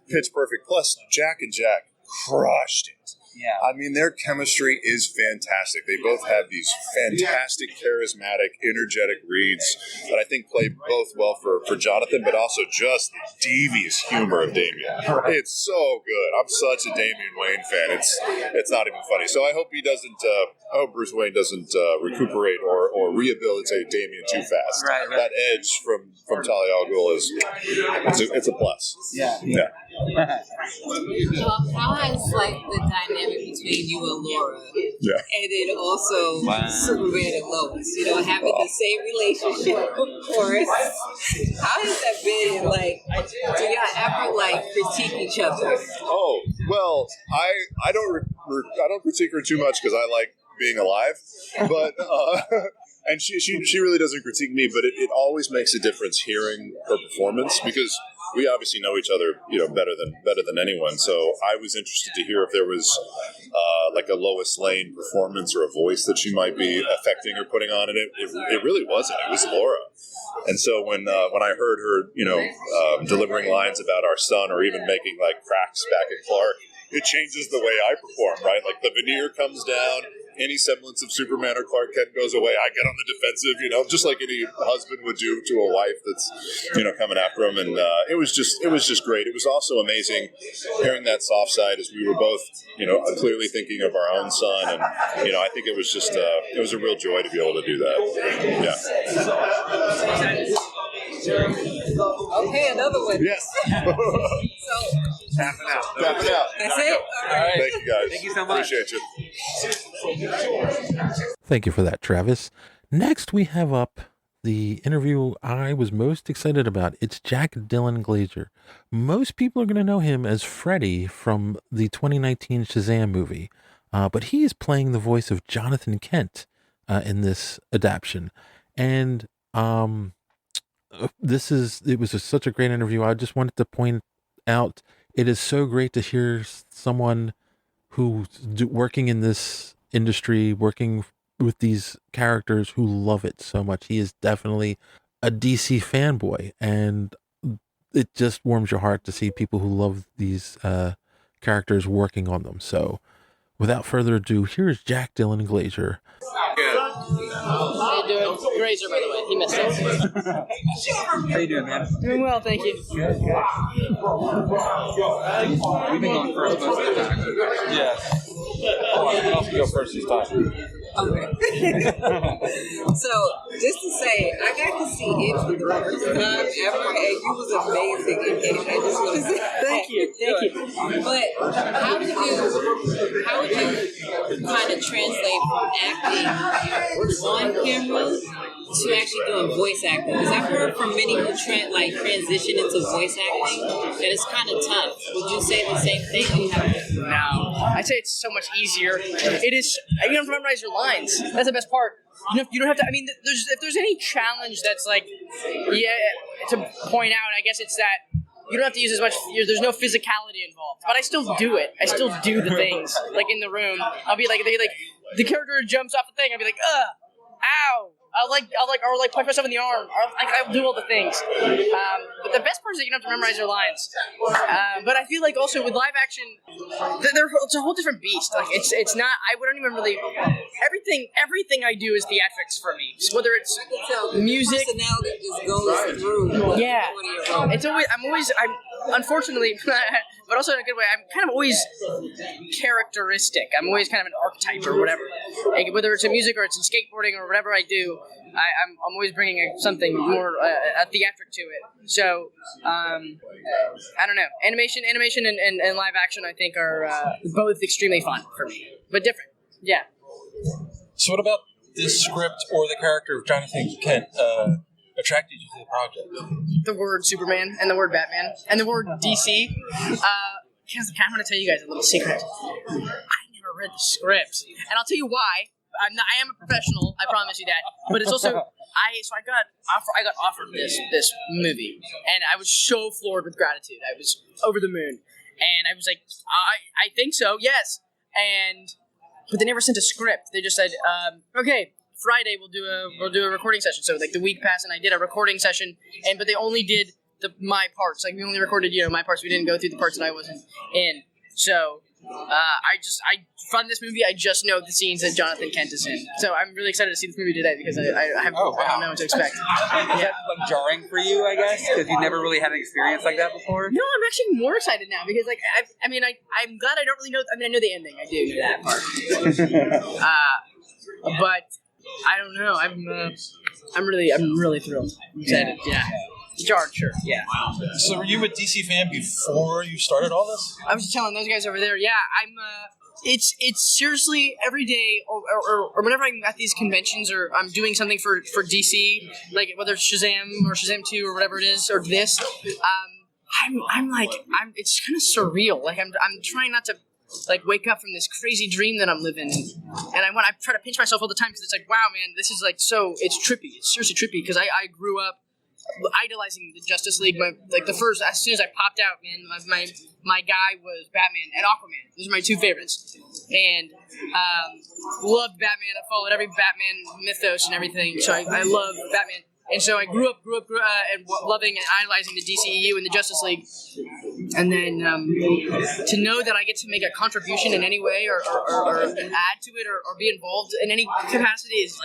pitch perfect. Plus, Jack and Jack crushed it. Yeah. I mean, their chemistry is fantastic. They both have these fantastic, charismatic, energetic reads that I think play both well for Jonathan, but also just the devious humor of Damian. It's so good. I'm such a Damian Wayne fan. It's not even funny. So I hope he doesn't. I hope Bruce Wayne doesn't recuperate or rehabilitate Damian too fast. Right. That edge from Talia al Ghul it's a plus. Yeah. So how has the dynamic between you and Laura, and then also Superman and Lois, having the same relationship, of course. How has that been? Do y'all ever like critique each other? Oh well, I don't critique her too much because I like being alive, but and she really doesn't critique me, but it always makes a difference hearing her performance because we obviously know each other, better than anyone. So I was interested to hear if there was like a Lois Lane performance or a voice that she might be affecting or putting on in it. It really wasn't. It was Laura. And so when I heard her, delivering lines about our son or even making like cracks back at Clark, it changes the way I perform, right? Like the veneer comes down, any semblance of Superman or Clark Kent goes away, I get on the defensive, just like any husband would do to a wife that's, coming after him. And it was just great. It was also amazing hearing that soft side as we were both, clearly thinking of our own son. And, I think it was just, it was a real joy to be able to do that. Yeah. Okay, another one. Yes. Tapping out. That's it? All right. Thank you, guys. Thank you so much. Appreciate you. Thank you for that, Travis. Next, we have up the interview I was most excited about. It's Jack Dylan Glazer. Most people are going to know him as Freddy from the 2019 Shazam movie, but he is playing the voice of Jonathan Kent in this adaptation. And it was such a great interview. I just wanted to point out it is so great to hear someone who's working in this industry, working with these characters who love it so much. He is definitely a DC fanboy, and it just warms your heart to see people who love these characters working on them. So without further ado, here's Jack Dylan Glazer. How you doing? Grazer, by the way. He messed up. How you doing, man? Doing well, thank you. Good. We've been going first most of the time. Yeah. I'll go first this time. Okay. So, just to say, I got to see it for the first time ever, and you was amazing in it. I just want to say Thank you. But how would you kind of translate from acting on camera to actually doing voice acting? Because I've heard from many who transition into voice acting that it's kind of tough. Would you say the same thing? No. I'd say it's so much easier. It is. You don't have to memorize your lines. That's the best part. You don't have to. I mean, if there's any challenge that's like, to point out, I guess it's that you don't have to use as much. There's no physicality involved, but I still do it. I still do the things like in the room. I'll be like the character jumps off the thing. I'll be like, ow. I'll punch myself in the arm. I'll do all the things. But the best part is that you don't have to memorize your lines. But I feel like also with live action, it's a whole different beast. Like it's not. I wouldn't even really. Everything I do is theatrics for me. So whether it's music, personality just goes through. Yeah, I'm unfortunately, but also in a good way. I'm kind of always characteristic. I'm always kind of an archetype or whatever. Like, whether it's in music or it's in skateboarding or whatever I do, I'm always bringing something more a theatric to it. So I don't know. Animation and live action I think are both extremely fun for me, but different. Yeah. So what about this script or the character of Jonathan Kent attracted you to the project? The word Superman and the word Batman and the word DC. Because I'm going to tell you guys a little secret. I never read the script, and I'll tell you why. I am a professional. I promise you that. But it's also I got offered this movie, and I was so floored with gratitude. I was over the moon, and I was like, I think so, yes. But they never sent a script. They just said, okay, Friday we'll do a recording session. So like the week passed, and I did a recording session, but they only did my parts. Like we only recorded my parts. We didn't go through the parts that I wasn't in. So from this movie, I just know the scenes that Jonathan Kent is in. So I'm really excited to see this movie today because I don't know what to expect. Is that like jarring for you, I guess, because you've never really had an experience like that before? No, I'm actually more excited now because I'm glad I don't really know. I mean, I know the ending. I do know that part. But I don't know. I'm really thrilled. I'm excited. Yeah. Jarred, sure. Yeah. So were you a DC fan before you started all this? I was just telling those guys over there. Yeah, I'm. It's seriously every day, or whenever I'm at these conventions, or I'm doing something for DC, like whether it's Shazam or Shazam 2 or whatever it is, or this. it's kind of surreal. Like I'm trying not to like wake up from this crazy dream that I'm living in, and I try to pinch myself all the time because it's like, wow, man, this is like it's trippy. It's seriously trippy because I grew up idolizing the Justice League. As soon as I popped out, man, my guy was Batman and Aquaman. Those are my two favorites, and loved Batman. I followed every Batman mythos and everything, so I love Batman. And so I grew up and loving and idolizing the DCEU and the Justice League. And then to know that I get to make a contribution in any way or add to it or be involved in any capacity is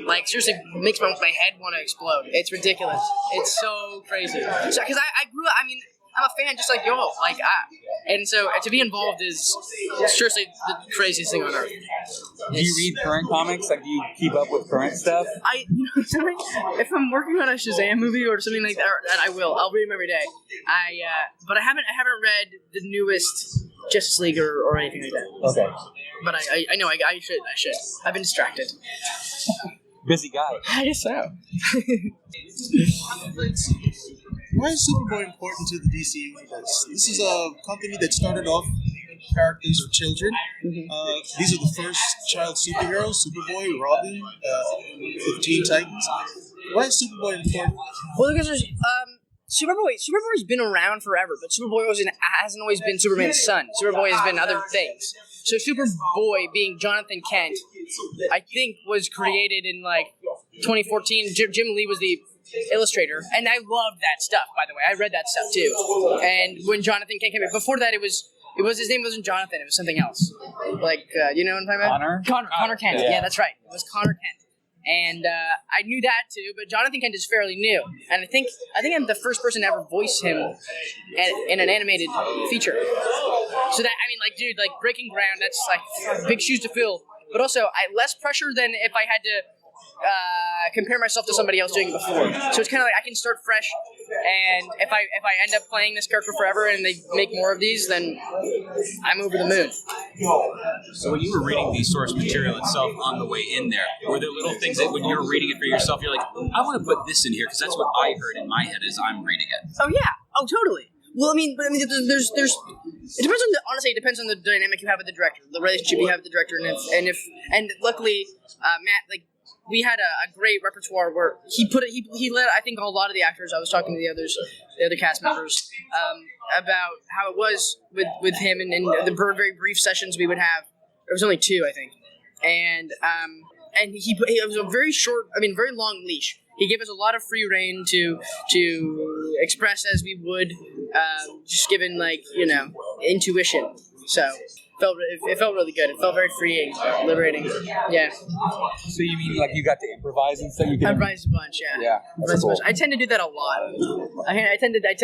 like seriously makes my head want to explode. It's ridiculous. It's so crazy. Because I grew up, I mean, I'm a fan just like y'all. And so to be involved is seriously the craziest thing on earth. Do you read current comics? Like, do you keep up with current stuff? If I'm working on a Shazam movie or something like that, I will. I'll read them every day. But I haven't read the newest Justice League or anything like that. Okay. But I know I should. I've been distracted. Busy guy. I guess so. Why is Superboy important to the DC universe? This is a company that started off characters for children. These are the first child superheroes: Superboy, Robin, the Teen Titans. Why is Superboy important? Well, because there's Superboy's been around forever, but Superboy hasn't always been Superman's son. Superboy has been other things. So Superboy, being Jonathan Kent, I think was created in like 2014. Jim Lee was the illustrator, and I loved that stuff. By the way, I read that stuff too. And when Jonathan Kent came in, before that, it was his name wasn't Jonathan, it was something else. Like you know what I'm talking about? Connor Kent. Yeah, that's right. It was Connor Kent. And I knew that too, but Jonathan Kent is fairly new, and I think I'm the first person to ever voice him in an animated feature. So that dude, breaking ground. That's like big shoes to fill, but also less pressure than if I had to compare myself to somebody else doing it before. So it's kind of like I can start fresh, and if I end up playing this character forever and they make more of these, then I'm over the moon. So when you were reading the source material itself on the way in there, were there little things that when you were reading it for yourself, you're like, I want to put this in here because that's what I heard in my head as I'm reading it? Oh yeah, totally. Well, there's it depends on it depends on the dynamic you have with the director, the relationship you have with the director, and luckily Matt, we had a great repertoire where he let I think a lot of the actors. I was talking to the other cast members about how it was with him and the very brief sessions we would have. There was only 2, I think, and it was a very short, very long leash. He gave us a lot of free reign to express as we would, just given intuition. So. It felt really good. It felt very freeing, liberating. Yeah. So you mean you got to improvise and stuff? I improvised a bunch, yeah. Yeah, that's cool. I tend to do that a lot. I tend to get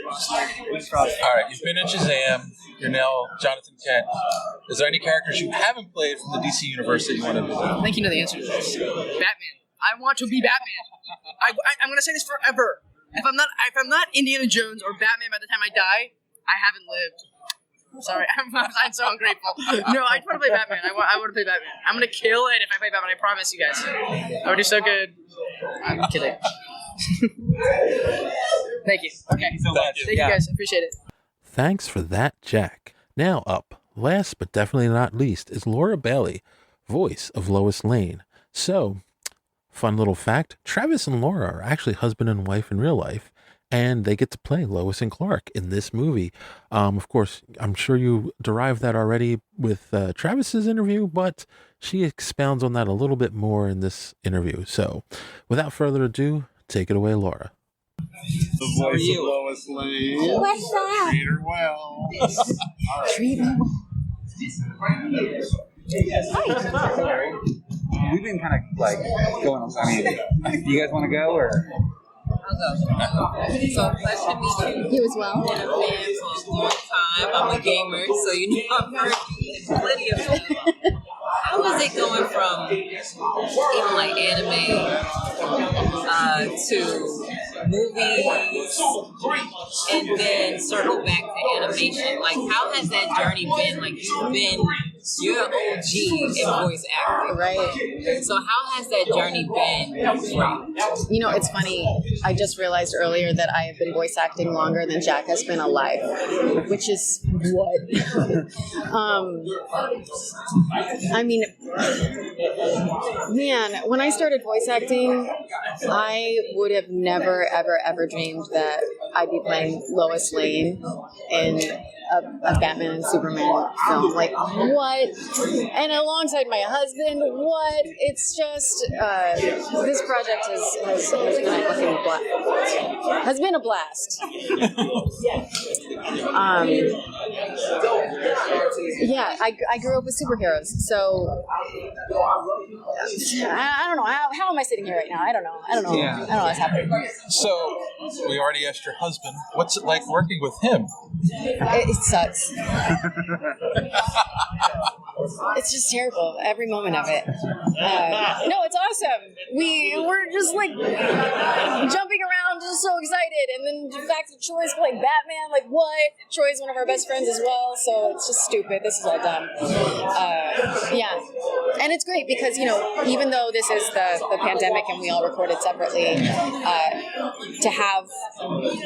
lost. All right, you've been in Shazam. You're now Jonathan Kent. Is there any characters you haven't played from the DC universe that you want to do? I think you know the answer to this. Batman. I want to be Batman. I'm going to say this forever. If I'm not Indiana Jones or Batman by the time I die, I haven't lived. Sorry, I'm so ungrateful. No, I want to play Batman. I want to play Batman. I'm going to kill it if I play Batman. I promise you guys. I would do so good. I'm kidding. Thank you. Okay. Thank you so much. Thank you guys. I appreciate it. Thanks for that, Jack. Now up, last but definitely not least, is Laura Bailey, voice of Lois Lane. So, fun little fact, Travis and Laura are actually husband and wife in real life, and they get to play Lois and Clark in this movie. Of course, I'm sure you derived that already with Travis's interview, but she expounds on that a little bit more in this interview. So, without further ado, take it away, Laura. The voice of Lois Lane. What's up? Treat her well. Treat her well. We've been kind of going on. Do you guys want to go or? I'll go. So, pleasure to meet you. You as well. I've been a fan for a long time. I'm a gamer, so I've heard plenty of stuff. How is it going from even anime to movies and then circle back to animation? How has that journey been? You've been you're an OG in voice acting, right? So how has that journey been for you? You know, it's funny. I just realized earlier that I have been voice acting longer than Jack has been alive, which is what? I mean, man, when I started voice acting, I would have never, ever, ever dreamed that I'd be playing Lois Lane in a Batman and Superman film. Like, what? And alongside my husband, what? It's just, this project has been a fucking blast. Has been a blast. Yeah, I grew up with superheroes, so I don't know. How am I sitting here right now? I don't know. I don't know what's happening. So, we already asked your husband, what's it like working with him? It sucks. It's just terrible, every moment of it. No, it's awesome. We're just like jumping around, just so excited. And then the fact that Troy's playing Batman, like what? Troy's one of our best friends as well, so it's just stupid. This is all dumb. Yeah. And it's great because, you know, even though this is the pandemic and we all recorded separately, to have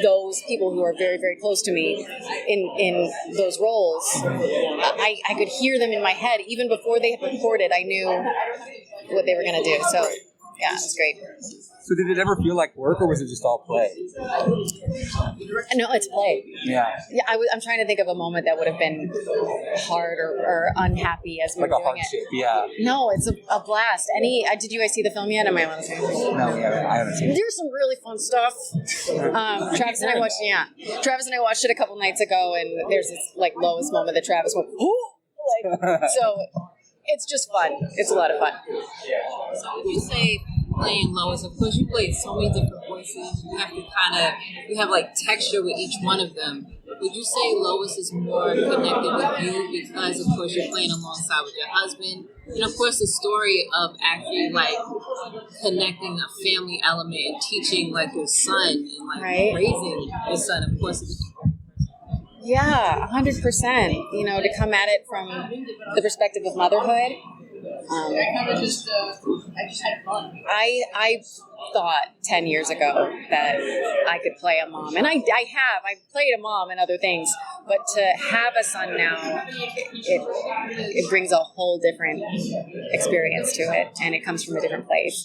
those people who are very, very close to me in those roles, I could hear them in my head. Even before they had recorded, I knew what they were going to do. So, yeah, it's great. So did it ever feel like work, or was it just all play? No, it's play. Yeah. Yeah, I'm trying to think of a moment that would have been hard or unhappy as we were like a doing hardship, it. yeah. No, it's a blast. Did you guys see the film yet? Am I allowed to say anything? No, I haven't seen it. There's some really fun stuff. Travis and I watched it a couple nights ago, and there's this like Lois moment that Travis went, "Ooh!" Like, so it's just fun. It's a lot of fun. So would you say playing Lois, of course you played so many different voices, you have like texture with each one of them. Would you say Lois is more connected with you because of course you're playing alongside with your husband? And of course the story of actually like connecting a family element and teaching like your son and like raising your son, of course it's Yeah, 100%. You know, to come at it from the perspective of motherhood. I just had fun. I thought 10 years ago that I could play a mom, and I've played a mom and other things, but to have a son now, it brings a whole different experience to it, and it comes from a different place.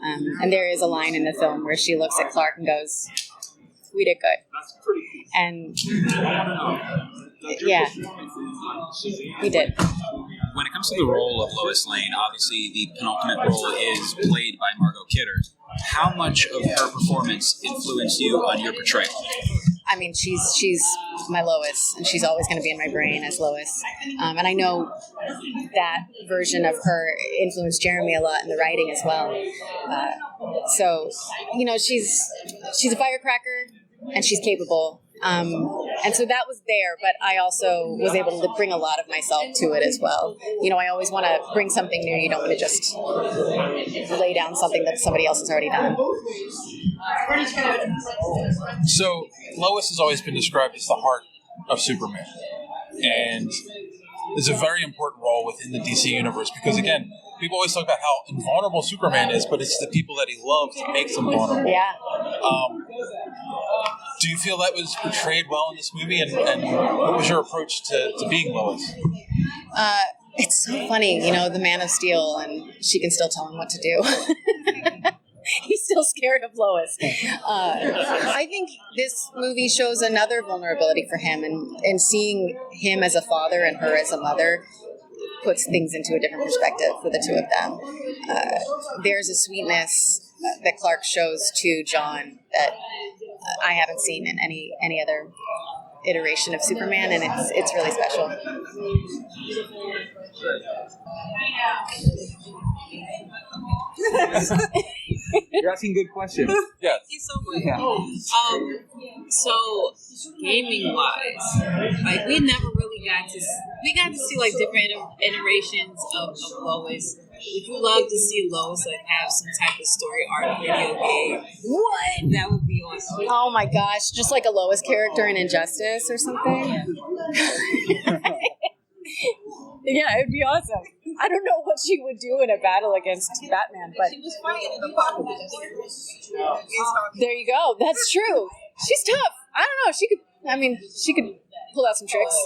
And there is a line in the film where she looks at Clark and goes, "We did good." And yeah, we did. When it comes to the role of Lois Lane, obviously the penultimate role is played by Margot Kidder. How much of her performance influenced you on your portrayal? I mean, she's my Lois, and she's always going to be in my brain as Lois. And I know that version of her influenced Jeremy a lot in the writing as well. So, you know, she's a firecracker, and she's capable. And so that was there, but I also was able to bring a lot of myself to it as well. You know, I always want to bring something new. You don't want to just lay down something that somebody else has already done. So, Lois has always been described as the heart of Superman. And it's a very important role within the DC universe because, again, people always talk about how invulnerable Superman is, but it's the people that he loves that makes him vulnerable. Yeah. Do you feel that was portrayed well in this movie? And what was your approach to being Lois? It's so funny, you know, the Man of Steel, and she can still tell him what to do. He's still scared of Lois. I think this movie shows another vulnerability for him, and seeing him as a father and her as a mother puts things into a different perspective for the two of them. There's a sweetness that Clark shows to John that I haven't seen in any other iteration of Superman, and it's really special. You're asking good questions. Yes. Thank you so much. So gaming wise, like we never really got to see like different iterations of Lois. Would you love to see Lois like have some type of story arc video game? What? That would be awesome. Oh my gosh, just like a Lois character in Injustice or something. Yeah, it'd be awesome. I don't know what she would do in a battle against Batman, but She was fighting in Apokolips. there you go. That's true. She's tough. I don't know. She could pull out some tricks.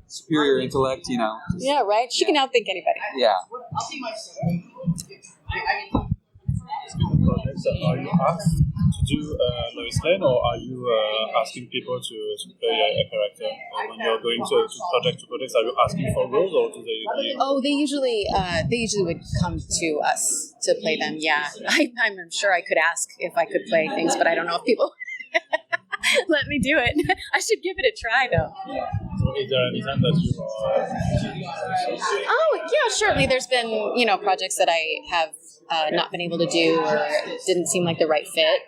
Superior intellect, you know. Yeah, right? She can outthink anybody. Yeah. So are you asked to do Lois Lane, or are you asking people to play a character? When you're going to projects, are you asking for roles, or do they? Oh, they usually would come to us to play them. Yeah, I'm sure I could ask if I could play things, but I don't know if people let me do it. I should give it a try, though. So is there any time that you Oh, yeah, certainly. There's been, projects that I have not been able to do or didn't seem like the right fit.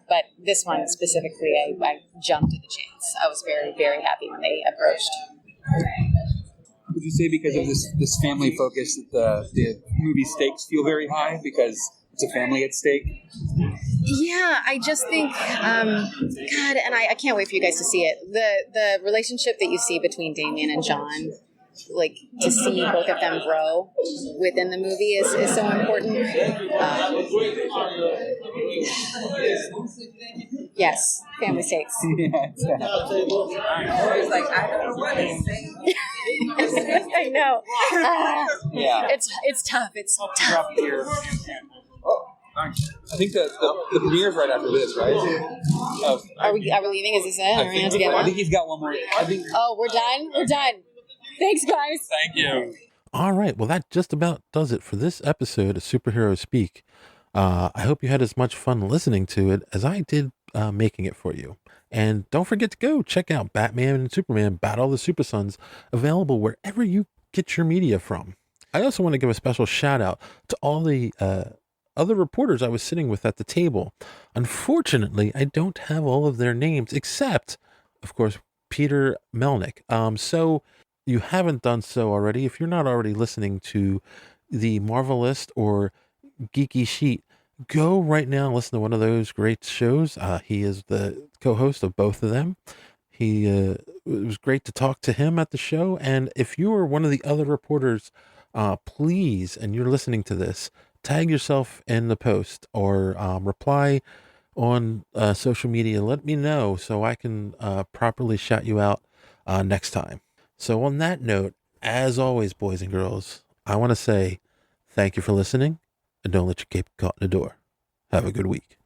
But this one specifically, I jumped at the chance. I was very, very happy when they approached. Would you say because of this family focus that the movie stakes feel very high because it's a family at stake? Yeah, I just think, God, and I can't wait for you guys to see it. The relationship that you see between Damian and John, like to see both of them grow within the movie is so important. Yes, family stakes. I was like, I don't know what to say. I know. Yeah. It's tough. It's tough. I think the premiere's right after this, right? Are we leaving? Is this it? Are we going to get I one? think he's got one more. Oh, we're done? We're done. Thanks, guys. Thank you. All right. Well, that just about does it for this episode of Superhero Speak. I hope you had as much fun listening to it as I did making it for you. And don't forget to go check out Batman and Superman Battle of the Super Sons, available wherever you get your media from. I also want to give a special shout out to all the other reporters I was sitting with at the table. Unfortunately, I don't have all of their names except, of course, Peter Melnick. So you haven't done so already. If you're not already listening to the Marvelist or Geeky Sheet, go right now and listen to one of those great shows. He is the co-host of both of them. It was great to talk to him at the show. And if you are one of the other reporters, please, and you're listening to this, tag yourself in the post or reply on social media. Let me know so I can properly shout you out next time. So on that note, as always, boys and girls, I want to say thank you for listening, and don't let your cape caught in the door. Have a good week.